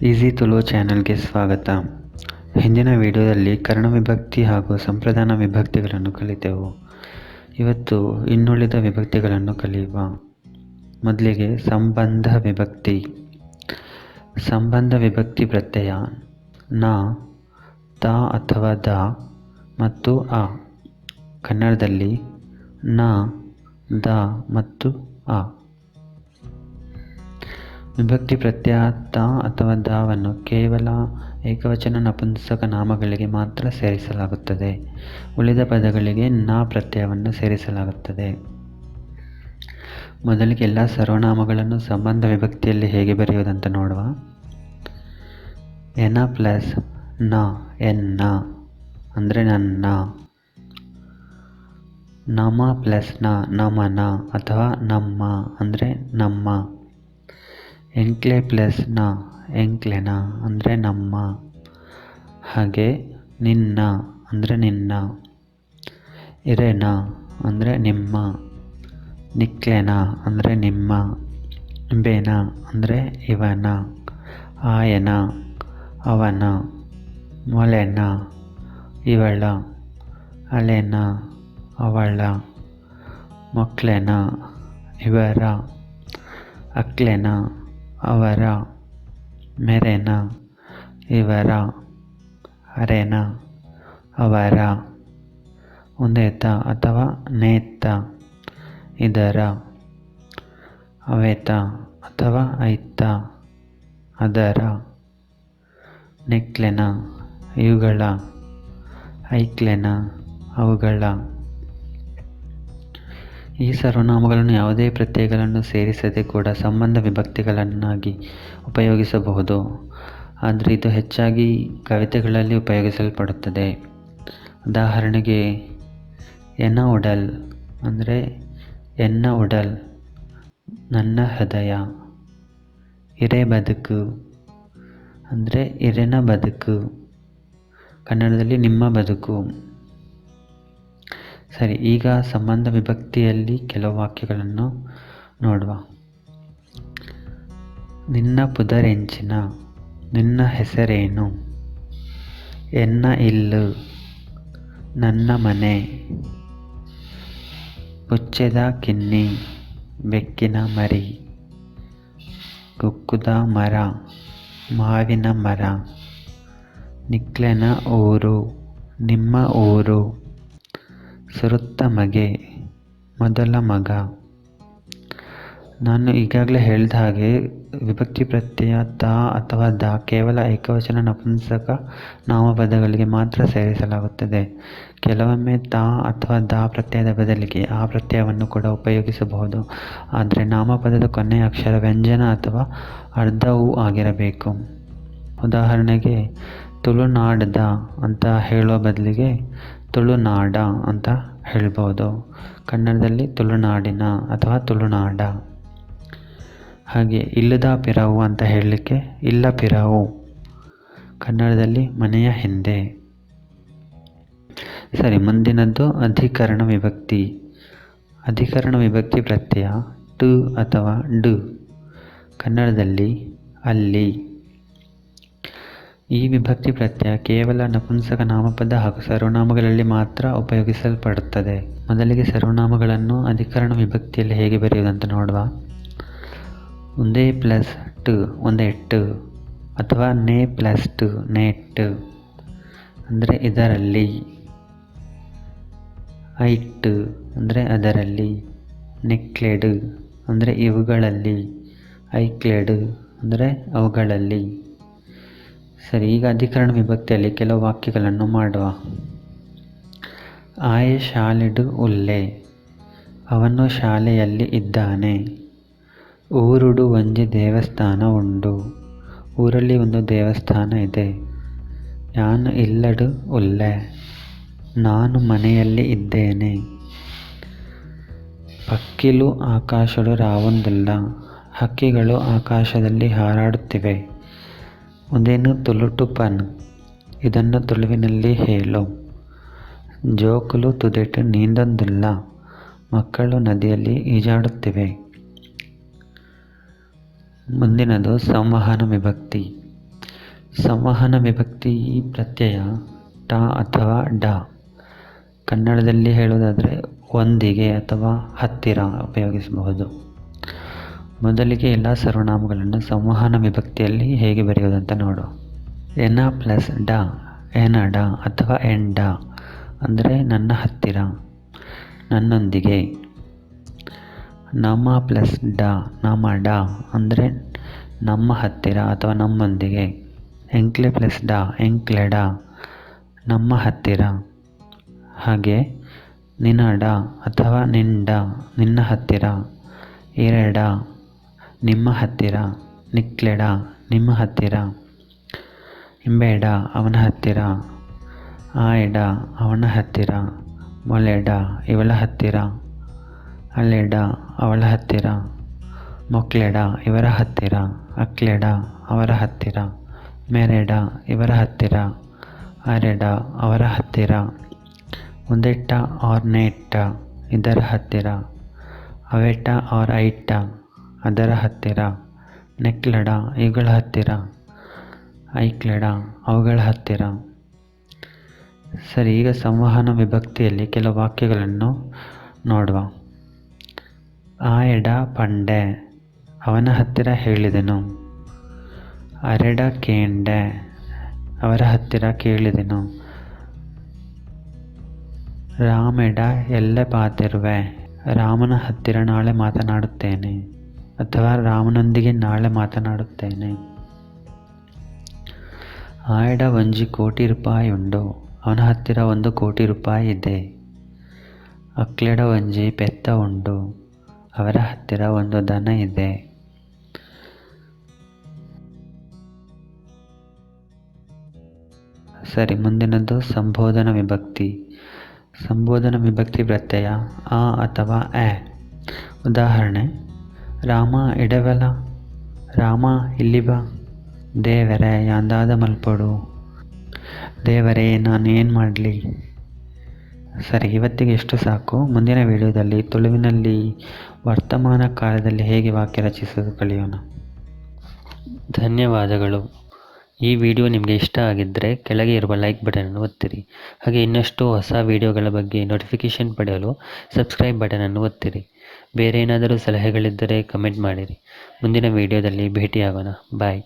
Easy Tulu ಚಾನಲ್ಗೆ ಸ್ವಾಗತ. ಹಿಂದಿನ ವಿಡಿಯೋದಲ್ಲಿ ಕರ್ಣ ವಿಭಕ್ತಿ ಹಾಗೂ ಸಂಪ್ರದಾನ ವಿಭಕ್ತಿಗಳನ್ನು ಕಲಿತೆವು. ಇವತ್ತು ಇನ್ನುಳಿದ ವಿಭಕ್ತಿಗಳನ್ನು ಕಲಿಯುವ. ಮೊದಲಿಗೆ ಸಂಬಂಧ ವಿಭಕ್ತಿ. ಸಂಬಂಧ ವಿಭಕ್ತಿ ಪ್ರತ್ಯಯ ನ, ತ ಅಥವಾ ದ ಮತ್ತು ಅ. ಕನ್ನಡದಲ್ಲಿ ನ, ದ ಮತ್ತು ಅ. ವಿಭಕ್ತಿ ಪ್ರತ್ಯಯ ತ ಅಥವಾ ದ-ವನ್ನು ಕೇವಲ ಏಕವಚನ ನಪುಂಸಕ ನಾಮಗಳಿಗೆ ಮಾತ್ರ ಸೇರಿಸಲಾಗುತ್ತದೆ. ಉಳಿದ ಪದಗಳಿಗೆ ನ ಪ್ರತ್ಯಯವನ್ನು ಸೇರಿಸಲಾಗುತ್ತದೆ. ಮೊದಲಿಗೆ ಎಲ್ಲ ಸರ್ವನಾಮಗಳನ್ನು ಸಂಬಂಧ ವಿಭಕ್ತಿಯಲ್ಲಿ ಹೇಗೆ ಬರೆಯುವುದಂತ ನೋಡುವ. ಎನ ಪ್ಲಸ್ ನ, ಎನ್ನ ಅಂದರೆ ನನ್ನ. ನಮ ಪ್ಲಸ್ ನ, ನಮನ ಅಥವಾ ನಮ್ಮ ಅಂದರೆ ನಮ್ಮ. ಎಂಕ್ಲೆ ಪ್ಲಸ್ ನ, ಎಂಕ್ಲೆನ ಅಂದರೆ ನಮ್ಮ. ಹಾಗೆ ನಿನ್ನ ಅಂದರೆ ನಿನ್ನ. ಇರೆನ ಅಂದರೆ ನಿಮ್ಮ. ನಿಕ್ಲೆನ ಅಂದರೆ ನಿಮ್ಮ. ಬೆನ ಅಂದರೆ ಇವನ. ಆಯನ ಅವನ. ಮೊಲೆನ ಇವಳ. ಅಲೆನ ಅವಳ. ಮೊಕ್ಲೆನ ಇವರ. ಅಕ್ಲೆನ ಅವರ. ಮೆರೆನ ಇವರ. ಅರೆನ ಅವರ. ಉಂದೆತ ಅಥವಾ ನೇತ ಇದರ. ಅವೆತ ಅಥವಾ ಐತ ಅದರ. ನೆಕ್ಲೆನ ಇವುಗಳ. ಐಕ್ಲೆನ ಅವುಗಳ. ಈ ಸರ್ವನಾಮಗಳನ್ನು ಯಾವುದೇ ಪ್ರತ್ಯಯಗಳನ್ನು ಸೇರಿಸದೆ ಕೂಡ ಸಂಬಂಧ ವಿಭಕ್ತಿಗಳನ್ನಾಗಿ ಉಪಯೋಗಿಸಬಹುದು. ಆದರೆ ಇದು ಹೆಚ್ಚಾಗಿ ಕವಿತೆಗಳಲ್ಲಿ ಉಪಯೋಗಿಸಲ್ಪಡುತ್ತದೆ. ಉದಾಹರಣೆಗೆ ಎನ ಉಡಲ್ ಅಂದರೆ ಎನ್ನ ಉಡಲ್ ನನ್ನ ಹೃದಯ. ಇರೆ ಬದುಕು ಅಂದರೆ ಇರೆನ ಬದುಕು, ಕನ್ನಡದಲ್ಲಿ ನಿಮ್ಮ ಬದುಕು. ಸರಿ, ಈಗ ಸಂಬಂಧ ವಿಭಕ್ತಿಯಲ್ಲಿ ಕೆಲವು ವಾಕ್ಯಗಳನ್ನು ನೋಡುವ. ನಿನ್ನ ಪುದರೆಂಚಿನ, ನಿನ್ನ ಹೆಸರೇನು. ಎನ್ನ ಇಲ್ಲು, ನನ್ನ ಮನೆ. ಪುಚ್ಚೆದ ಕಿನ್ನಿ, ಬೆಕ್ಕಿನ ಮರಿ. ಕುಕ್ಕುದ ಮರ, ಮಾವಿನ ಮರ. ನಿಕ್ಲೆನ ಊರು, ನಿಮ್ಮ ಊರು. ಸುರುತ್ತ ಮಗೆ, ಮೊದಲ ಮಗ. ನಾನು ಈಗಾಗಲೇ ಹೇಳಿದ ಹಾಗೆ ವಿಭಕ್ತಿ ಪ್ರತ್ಯಯ ತ ಅಥವಾ ದ ಕೇವಲ ಏಕವಚನ ನಪುಂಸಕ ನಾಮಪದಗಳಿಗೆ ಮಾತ್ರ ಸೇರಿಸಲಾಗುತ್ತದೆ. ಕೆಲವೊಮ್ಮೆ ತ ಅಥವಾ ದ ಪ್ರತ್ಯಯದ ಬದಲಿಗೆ ಆ ಪ್ರತ್ಯಯವನ್ನು ಕೂಡ ಉಪಯೋಗಿಸಬಹುದು. ಆದರೆ ನಾಮಪದದ ಕೊನೆಯ ಅಕ್ಷರ ವ್ಯಂಜನ ಅಥವಾ ಅರ್ಧ ಉ ಆಗಿರಬೇಕು. ಉದಾಹರಣೆಗೆ ತುಳುನಾಡದ ಅಂತ ಹೇಳೋ ಬದಲಿಗೆ ತುಳುನಾಡ ಅಂತ ಹೇಳ್ಬೋದು. ಕನ್ನಡದಲ್ಲಿ ತುಳುನಾಡಿನ ಅಥವಾ ತುಳುನಾಡ. ಹಾಗೆ ಇಲ್ಲದ ಪಿರವು ಅಂತ ಹೇಳಲಿಕ್ಕೆ ಇಲ್ಲ ಪಿರವು, ಕನ್ನಡದಲ್ಲಿ ಮನೆಯ ಹಿಂದೆ. ಸರಿ, ಮುಂದಿನದ್ದು ಅಧಿಕರಣ ವಿಭಕ್ತಿ. ಅಧಿಕರಣ ವಿಭಕ್ತಿ ಪ್ರತ್ಯಯ ಟು ಅಥವಾ ಡು, ಕನ್ನಡದಲ್ಲಿ ಅಲ್ಲಿ. ಈ ವಿಭಕ್ತಿ ಪ್ರತ್ಯಯ ಕೇವಲ ನಪುಂಸಕ ನಾಮಪದ ಹಾಗೂ ಸರ್ವನಾಮಗಳಲ್ಲಿ ಮಾತ್ರ ಉಪಯೋಗಿಸಲ್ಪಡುತ್ತದೆ. ಮೊದಲಿಗೆ ಸರ್ವನಾಮಗಳನ್ನು ಅಧಿಕರಣ ವಿಭಕ್ತಿಯಲ್ಲಿ ಹೇಗೆ ಬರೆಯುವುದಂತ ನೋಡುವ. ಉಂದೆ ಪ್ಲಸ್ ಟು ಒಂದೆಟ್ಟು ಅಥವಾ ನೇ ಪ್ಲಸ್ ಟು ನೆಟ್ಟು ಅಂದರೆ ಇದರಲ್ಲಿ. ಐಟ್ಟು ಅಂದರೆ ಅದರಲ್ಲಿ. ನೆಕ್ಲೆಡು ಅಂದರೆ ಇವುಗಳಲ್ಲಿ. ಐಕ್ಲೆಡು ಅಂದರೆ ಅವುಗಳಲ್ಲಿ. ಸರಿ, ಈಗ ಅಧಿಕರಣ ವಿಭಕ್ತಿಯಲ್ಲಿ ಕೆಲವು ವಾಕ್ಯಗಳನ್ನು ಮಾಡುವ. ಆಯೆ ಶಾಲೆಡು ಉಲ್ಲೆ, ಅವನು ಶಾಲೆಯಲ್ಲಿ ಇದ್ದಾನೆ. ಊರುಡು ಒಂಜಿ ದೇವಸ್ಥಾನ ಉಂಡು, ಊರಲ್ಲಿ ಒಂದು ದೇವಸ್ಥಾನ ಇದೆ. ಯಾನು ಇಲ್ಲಡು ಉಲ್ಲೆ, ನಾನು ಮನೆಯಲ್ಲಿ ಇದ್ದೇನೆ. ಪಕ್ಕಿಲು ಆಕಾಶಡು ರಾವೊಂದುಲ್ಲ, ಹಕ್ಕಿಗಳು ಆಕಾಶದಲ್ಲಿ ಹಾರಾಡುತ್ತಿವೆ. ಒಂದೇನು ತುಳುಟು ಪನ್, ಇದನ್ನು ತುಳುವಿನಲ್ಲಿ ಹೇಳು. ಜೋಕುಲು ತುದೆಟು ನೀಂದೊಂದುಲ್ಲ, ಮಕ್ಕಳು ನದಿಯಲ್ಲಿ ಈಜಾಡುತ್ತಿವೆ. ಮುಂದಿನದು ಸಂವಹನ ವಿಭಕ್ತಿ. ಸಂವಹನ ವಿಭಕ್ತಿ ಪ್ರತ್ಯಯ ಟ ಅಥವಾ ಡ. ಕನ್ನಡದಲ್ಲಿ ಹೇಳುವುದಾದರೆ ಒಂದಿಗೆ ಅಥವಾ ಹತ್ತಿರ ಉಪಯೋಗಿಸಬಹುದು. ಮೊದಲಿಗೆ ಎಲ್ಲ ಸರ್ವನಾಮಗಳನ್ನು ಸಂವಹನ ವಿಭಕ್ತಿಯಲ್ಲಿ ಹೇಗೆ ಬರೆಯುವುದಂತ ನೋಡುವ. ಎನ ಪ್ಲಸ್ ಡ, ಎನಡ ಅಥವಾ ಎಂಡ ಅಂದರೆ ನನ್ನ ಹತ್ತಿರ, ನನ್ನೊಂದಿಗೆ. ನಮ ಪ್ಲಸ್ ಡ, ನಮಡ ಅಂದರೆ ನಮ್ಮ ಹತ್ತಿರ ಅಥವಾ ನಮ್ಮೊಂದಿಗೆ. ಎಂಕ್ಲೆ ಪ್ಲಸ್ ಡ, ಎಂಕ್ಲೆಡ ನಮ್ಮ ಹತ್ತಿರ. ಹಾಗೆ ನಿನಡ ಅಥವಾ ನಿಂಡ ನಿನ್ನ ಹತ್ತಿರ. ಇರೆಡ ನಿಮ್ಮ ಹತ್ತಿರ. ನಿಕ್ಲೆಡ ನಿಮ್ಮ ಹತ್ತಿರ. ಇಂಬೇಡ ಅವನ ಹತ್ತಿರ. ಆಯಡ ಅವನ ಹತ್ತಿರ. ಮೊಲೆಡ ಇವಳ ಹತ್ತಿರ. ಅಲ್ಲೆಡ ಅವಳ ಹತ್ತಿರ. ಮೊಕ್ಲೆಡ ಇವರ ಹತ್ತಿರ. ಅಕ್ಲೆಡ ಅವರ ಹತ್ತಿರ. ಮೆರೆಡ ಇವರ ಹತ್ತಿರ. ಅರೆಡ ಅವರ ಹತ್ತಿರ. ಉದೆಟ್ಟ ಆರ್ ನೆಟ್ಟ ಇದರ ಹತ್ತಿರ. ಅವೆಟ್ಟ ಆರ್ ಐಟ್ಟ ಅದರ ಹತ್ತಿರ. ನೆಕ್ಲೆಡ ಇವುಗಳ ಹತ್ತಿರ. ಐಕ್ಲೆಡ ಅವುಗಳ ಹತ್ತಿರ. ಸರಿ, ಈಗ ಸಂವಹನ ವಿಭಕ್ತಿಯಲ್ಲಿ ಕೆಲವು ವಾಕ್ಯಗಳನ್ನು ನೋಡುವ. ಆಯಡ ಪಂಡೆ ಅವನ ಹತ್ತಿರ ಹೇಳಿದೆನು. ಅರೆಡ ಕೇಂಡೆ ಅವರ ಹತ್ತಿರ ಕೇಳಿದೆನು. ರಾಮೆಡ ಎಲ್ಲೆ ಪಾತಿರುವೆ ರಾಮನ ಹತ್ತಿರ ನಾಳೆ ಮಾತನಾಡುತ್ತೇನೆ ಅಥವಾ ರಾಮನೊಂದಿಗೆ ನಾಳೆ ಮಾತನಾಡುತ್ತೇನೆ. ಆಯಡ ಒಂಜಿ ಕೋಟಿ ರೂಪಾಯಿ ಉಂಡು ಅವನ ಹತ್ತಿರ 1 ಕೋಟಿ ರೂಪಾಯಿ ಇದೆ. ಅಕ್ಲೆಡ ಒಂಜಿ ಪೆತ್ತ ಉಂಡು ಅವರ ಹತ್ತಿರ 1 ದನ ಇದೆ. ಸರಿ, ಮುಂದಿನದು ಸಂಬೋಧನ ವಿಭಕ್ತಿ. ಸಂಬೋಧನ ವಿಭಕ್ತಿ ಪ್ರತ್ಯಯ ಆ ಅಥವಾ ಎ. ಉದಾಹರಣೆ: ರಾಮ ಇಡವೆಲ, ರಾಮ ಇಲ್ಲಿ ಬಾ, ದೇವರೇ ಯಾಂದಾದ ಮಲ್ಪೊಡು, ದೇವರೇ ನಾನು ಏನು ಮಾಡಲಿ. ಸರಿ, ಇವತ್ತಿಗೆ ಎಷ್ಟು ಸಾಕು. ಮುಂದಿನ ವಿಡಿಯೋದಲ್ಲಿ ತುಳುವಿನಲ್ಲಿ ವರ್ತಮಾನ ಕಾಲದಲ್ಲಿ ಹೇಗೆ ವಾಕ್ಯ ರಚಿಸೋದು ಕಲಿಯೋಣ. ಧನ್ಯವಾದಗಳು. ಈ ವಿಡಿಯೋ ನಿಮಗೆ ಇಷ್ಟ ಆಗಿದ್ದರೆ ಕೆಳಗೆ ಇರುವ ಲೈಕ್ ಬಟನನ್ನು ಒತ್ತಿರಿ. ಹಾಗೆ ಇನ್ನಷ್ಟು ಹೊಸ ವಿಡಿಯೋಗಳ ಬಗ್ಗೆ ನೋಟಿಫಿಕೇಷನ್ ಪಡೆಯಲು ಸಬ್ಸ್ಕ್ರೈಬ್ ಬಟನನ್ನು ಒತ್ತಿರಿ. ಬೇರೆ ಏನಾದರೂ ಸಲಹೆಗಳಿದ್ದರೆ ಕಮೆಂಟ್ ಮಾಡಿರಿ. ಮುಂದಿನ ವಿಡಿಯೋದಲ್ಲಿ ಭೇಟಿಯಾಗೋಣ. ಬಾಯ್.